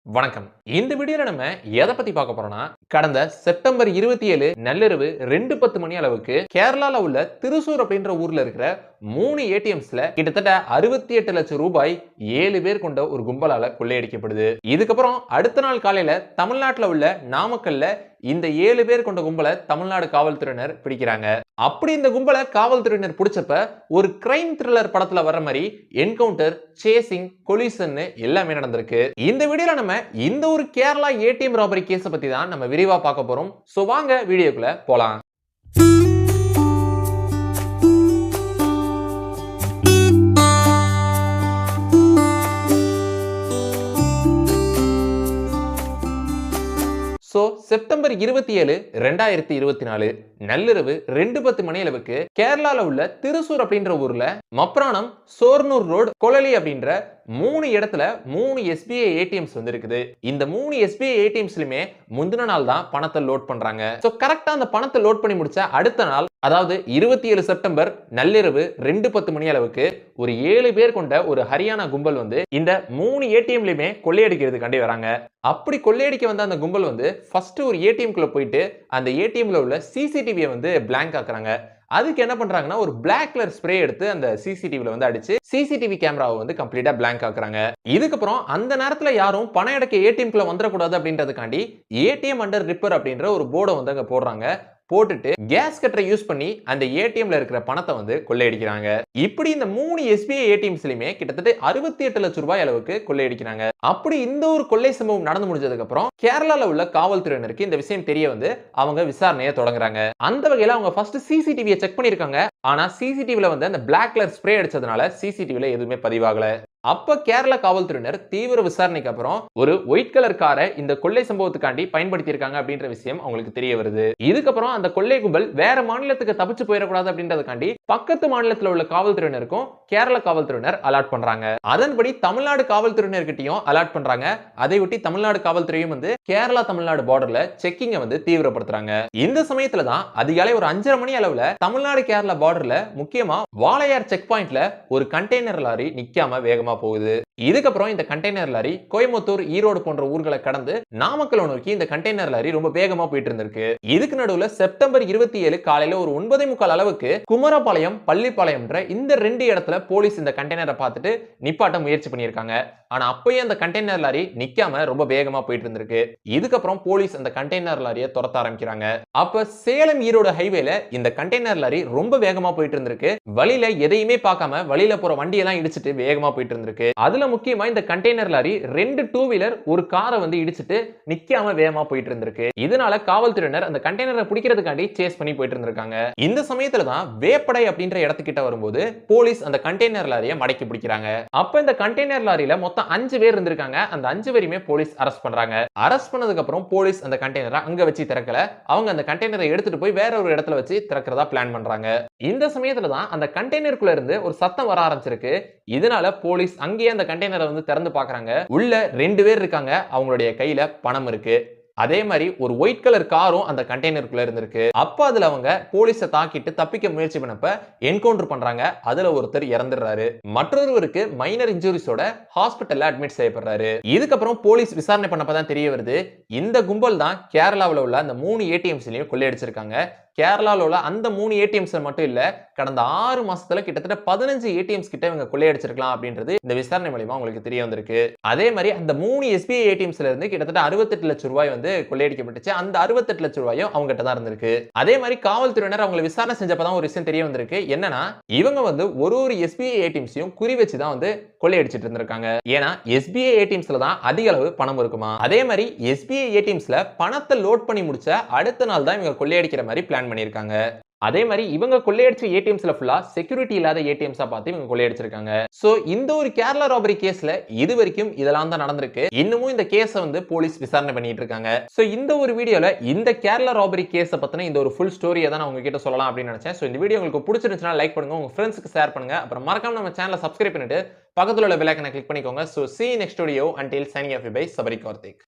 வணக்கம். இந்த வீடியோல நம்ம எதை பத்தி பார்க்க போறோம்னா, கடந்த செப்டம்பர் 27 நள்ளிரவு 2:10 மணி அளவுக்கு கேரளால உள்ள திருசூர் அப்படின்ற ஊர்ல இருக்கிற 3 ஏடிஎம்ஸ்ல கிட்டத்தட்ட 68 லட்சம் ரூபாய் 7 பேர் கொண்ட ஒரு கும்பலால கொள்ளையடிக்கப்படுது. இதுக்கப்புறம் அடுத்த நாள் காலையில தமிழ்நாட்டுல உள்ள நாமக்கல்ல இந்த 7 பேர் கொண்ட கும்பலை தமிழ்நாடு காவல்துறையினர் பிடிக்கிறாங்க. அப்படி இந்த கும்பலை காவல்துறையினர் பிடிச்சப்ப ஒரு கிரைம் த்ரில்லர் படத்துல வர்ற மாதிரி என்கவுண்டர், சேசிங், கொலிஷன் எல்லாமே நடந்திருக்கு. இந்த வீடியோல நம்ம இந்த ஒரு கேரளா ஏடிஎம் ராபரி கேஸ பத்தி தான் நம்ம விரிவா பார்க்க போறோம். சோ வாங்க வீடியோக்குள்ள போலாம். செப்டம்பர் 27 2024 நள்ளிரவு 2:10 மணி அளவுக்கு கேரளால உள்ள திருசூர் அப்படின்ற ஊர்ல மப்ரானம், சோர்னூர் ரோடு, கொலலி அப்படின்ற 3 இடத்துல 3 எஸ்பிஐ ஏடிஎம்ஸ் வந்து இருக்குது. இந்த 3 எஸ்பிஐ ஏடிஎம்ஸ்லயுமே முந்தின நாள் தான் பணத்தை லோட் பண்றாங்க. சோ கரெக்டா அந்த பணத்தை லோட் பண்ணி முடிச்ச அடுத்த நாள், அதாவது 27 செப்டம்பர் நள்ளிரவு 2:10 மணி அளவுக்கு ஒரு 7 பேர் கொண்ட ஒரு ஹரியானா கும்பல் வந்து இந்த 3 ஏடிஎம்லயுமே கொள்ளையடிக்கிறதுக்காண்டி வராங்க. அப்படி கொள்ளையடிக்க வந்த அந்த கும்பல் வந்து ஃபர்ஸ்ட் ஒரு ஏடிஎம் குள்ள போயிட்டு அந்த ஏடிஎம்ல உள்ள சிசிடிவியை வந்து பிளாங்க் ஆக்குறாங்க. அதுக்கு என்ன பண்றாங்கன்னா ஒரு பிளாக் கலர் ஸ்ப்ரே எடுத்து அந்த சிசிடிவில வந்து அடிச்சு சிசிடிவி கேமராவை வந்து கம்ப்ளீட்டா பிளாங்க் ஆக்குறாங்க. இதுக்கப்புறம் அந்த நேரத்துல யாரும் பணம் எடுக்க ஏடிஎம் குள்ள வந்துடக்கூடாது அப்படின்றதுக்காண்டி ஏடிஎம் அண்டர் ரிப்பர் அப்படின்ற ஒரு போர்டை வந்து அங்க போடுறாங்க. போட்டுட்டு கேஸ் கட்டரை யூஸ் பண்ணி அந்த ஏடிஎம்ல இருக்கிற பணத்தை வந்து கொள்ளையடிக்கிறாங்க. இப்படி இந்த 3 எஸ்பிஐ ஏடிஎம்ஸ்லயுமே கிட்டத்தட்ட 68 லட்சம் ரூபாய் அளவுக்கு கொள்ளையடிக்கிறாங்க. அப்படி இந்த ஒரு கொள்ளை சம்பவம் நடந்து முடிஞ்சதுக்கு அப்புறம் கேரளால உள்ள காவல்துறையினருக்கு இந்த விஷயம் தெரிய வந்து அவங்க விசாரணையை தொடங்குறாங்க. அந்த வகையில அவங்க ஃபர்ஸ்ட் சிசிடிவியை செக் பண்ணிருக்காங்க. ஆனா சிசிடிவில வந்து அந்த பிளாக் கலர் ஸ்ப்ரே அடிச்சதுனால சிசிடிவில எதுவுமே பதிவாகல. அப்ப கேரளா காவல்துறையினர் தீவிர விசாரணைக்கு அப்புறம் ஒரு ஒயிட் கலர் காரை இந்த கொள்ளை சம்பவத்துக்காண்டி பயன்படுத்தி இருக்காங்க அப்படின்ற விஷயம் அவங்களுக்கு தெரிய வருது. இதுக்கப்புறம் அந்த கொள்ளை கும்பல் வேற மாநிலத்துக்கு தப்பிச்சு போயிடக்கூடாது அப்படின்றதுக்காண்டி பக்கத்து மாநிலத்தில் உள்ள காவல்துறையினருக்கும் கேரளா காவல்துறையினர் அலர்ட் பண்றாங்க. அதன்படி தமிழ்நாடு காவல்துறையினர்கிட்டயும் அலர்ட் பண்றாங்க. அதை ஒட்டி தமிழ்நாடு காவல்துறையும் வந்து கேரளா தமிழ்நாடு பார்டர்ல செக்கிங்க வந்து தீவிரப்படுத்துறாங்க. இந்த சமயத்துல தான் அதிகாலை ஒரு 5:30 மணி அளவுல தமிழ்நாடு கேரளா பார்டர்ல முக்கியமா வாளையார் செக் பாயிண்ட்ல ஒரு கண்டெய்னர் லாரி நிக்காம வேகமா போகுது. இதுக்கப்புறம் இந்த கண்டெய்னர் லாரி கோயம்புத்தூர், ஈரோடு போன்ற ஊர்களை கடந்து நாமக்கல் நோக்கி இந்த கண்டெய்னர் லாரி ரொம்ப வேகமா போயிட்டு இருந்திருக்கு. இதுக்கு நடுவுல செப்டம்பர் 27 காலையில ஒரு 9:45 அளவுக்கு குமரபாளையம், பள்ளிப்பாளையம்ன்ற இந்த 2 இடத்துல போலீஸ் இந்த கண்டெய்னரை பார்த்துட்டு நிப்பாட்ட முயற்சி பண்ணியிருக்காங்க. ஆனா அப்பயே அந்த கண்டெய்னர் லாரி நிக்காம ரொம்ப வேகமா போயிட்டு இருந்திருக்கு. இதுக்கப்புறம் போலீஸ் அந்த கண்டெய்னர் லாரியை துரத்த ஆரம்பிக்கிறாங்க. அப்ப சேலம் ஈரோடு ஹைவேல இந்த கண்டெய்னர் லாரி ரொம்ப வேகமா போயிட்டு இருந்திருக்கு. வழியில எதையுமே பார்க்காம வழியில போற வண்டி எல்லாம் இடிச்சிட்டு வேகமா போயிட்டு இருந்திருக்கு. அதுல முக்கியமா இந்த கண்டெய்னர் லாரி 2 டூ வீலர் ஒரு காரை வந்து இடிச்சிட்டு நிக்காம வேகமா போயிட்டு இருந்திருக்கு. இதனால காவல்துறையினர் அந்த கண்டெய்னரை பிடிக்கிறதுக்காண்டி சேஸ் பண்ணி போயிட்டு இருந்திருக்காங்க. இந்த சமயத்துல தான் வேப்படை அப்படின்ற இடத்துக்கிட்ட வரும்போது போலீஸ் அந்த கண்டெய்னர் லாரியை மடக்கி பிடிக்கிறாங்க. அப்ப இந்த கண்டெய்னர் லாரியில மொத்தம் 5 பேர் இருந்திருக்காங்க. அந்த 5 பேரையுமே போலீஸ் அரெஸ்ட் பண்றாங்க. அரெஸ்ட் பண்ணதுக்கு அப்புறம் போலீஸ் அந்த கண்டெய்னரை அங்க வச்சு திறக்கல. அவங்க அந்த கண்டெய்னரை எடுத்துட்டு போய் வேற ஒரு இடத்துல வச்சு திறக்கிறதா பிளான் பண்றாங்க. இந்த சமயத்துல தான் அந்த கண்டெய்னருக்குள்ள இருந்து ஒரு சத்தம் வர ஆரம்பிச்சிருக்கு. இதனால போலீஸ் அங்கேயே அந்த கண்டெய்னரை வந்து திறந்து பார்க்கறாங்க. உள்ள 2 பேர் இருக்காங்க. அவங்களுடைய கையில பணம் இருக்கு. அதே மாதிரி ஒரு ஒயிட் கலர் காரும் அந்த கண்டெய்னருக்குள்ள இருந்திருக்கு. அப்ப அதுல அவங்க போலீஸை தாக்கிட்டு தப்பிக்க முயற்சி பண்ணப்ப என்கவுண்டர் பண்றாங்க. அதுல ஒருத்தர் இறந்துடுறாரு. மற்றொருவருக்கு மைனர் இன்ஜுரிஸோட ஹாஸ்பிட்டல்ல அட்மிட் செய்யப்படுறாரு. இதுக்கப்புறம் போலீஸ் விசாரணை பண்ணப்பதான் தெரிய வருது, இந்த கும்பல் தான் கேரளாவில் உள்ள அந்த 3 ஏடிஎம்ஸ்லயும் கொள்ளையடிச்சிருக்காங்க. கேரளாவில் உள்ள அந்த 3 ஏடிஎம்ஸ் மட்டும் இல்ல, கடந்த 6 மாசத்துல கிட்டத்தட்ட 15 ஏடிஎம்ஸ் கிட்ட இவங்க கொள்ளையடிச்சிருக்கலாம் அப்படின்றது இந்த விசாரணை மூலமா உங்களுக்கு தெரிய வந்திருக்கு. அதே மாதிரி அந்த 3 எஸ்பிஐ ஏடிஎம்ஸ்ல இருந்து கிட்டத்தட்ட 68 லட்சம் ரூபாய் வந்து கொள்ளையடிக்கப்பட்டுச்சு. அந்த 68 லட்சம் ரூபாயும் அவங்க கிட்ட தான் இருந்திருக்கு. அதே மாதிரி காவல்துறையினர் அவங்களை விசாரணை செஞ்சப்பதான் ஒரு விஷயம் தெரிய வந்திருக்கு. என்னன்னா இவங்க வந்து ஒரு எஸ்பிஐ ஏடிஎம்ஸையும் குறி வச்சு தான் வந்து கொள்ளையடிச்சிட்டு இருந்திருக்காங்க. ஏன்னா எஸ்பிஐ ஏடிஎம்ஸ்ல தான் அதிக அளவு பணம் இருக்குமா. அதே மாதிரி எஸ்பிஐ ஏடிஎம்ஸ்ல பணத்தை லோட் பண்ணி முடிச்ச அடுத்த நாள் தான் இவங்க கொள்ளையடிக்கிற மாதிரி பிளான் பண்ணிருக்காங்க. அதே மாதிரி இவங்க கொள்ளையடிச்ச ஏடிஎம்ஸ்ல ஃபுல்லா செக்யூரிட்டி இல்லாத ஏடிஎம்ஸா பார்த்து இவங்க கொள்ளையடிச்சிருக்காங்க. சோ இந்த ஒரு கேரளா ராபரி கேஸ்ல இது வரைக்கும் இதெல்லாம் தான் நடந்திருக்கு. இன்னமும் இந்த கேஸை வந்து போலீஸ் விசாரணை பண்ணிட்டு இருக்காங்க. சோ இந்த ஒரு வீடியோல இந்த கேரளா ராபரி கேஸை பத்தின இந்த ஒரு ஃபுல் ஸ்டோரியை தான் நான் உங்ககிட்ட சொல்லலாம் அப்படின்னு நினைச்சேன். சோ இந்த வீடியோ உங்களுக்கு பிடிச்சிருந்துச்சுன்னா லைக் பண்ணுங்க, உங்க ஃப்ரெண்ட்ஸ்க்கு ஷேர் பண்ணுங்க. அப்புறம் மறக்காம நம்ம சேனலை சப்ஸ்கிரைப் பண்ணிட்டு பக்கத்துல உள்ள பெல் ஐகானை கிளிக் பண்ணிக்கோங்க. So see you next video. Until signing off by Sabari Karthik.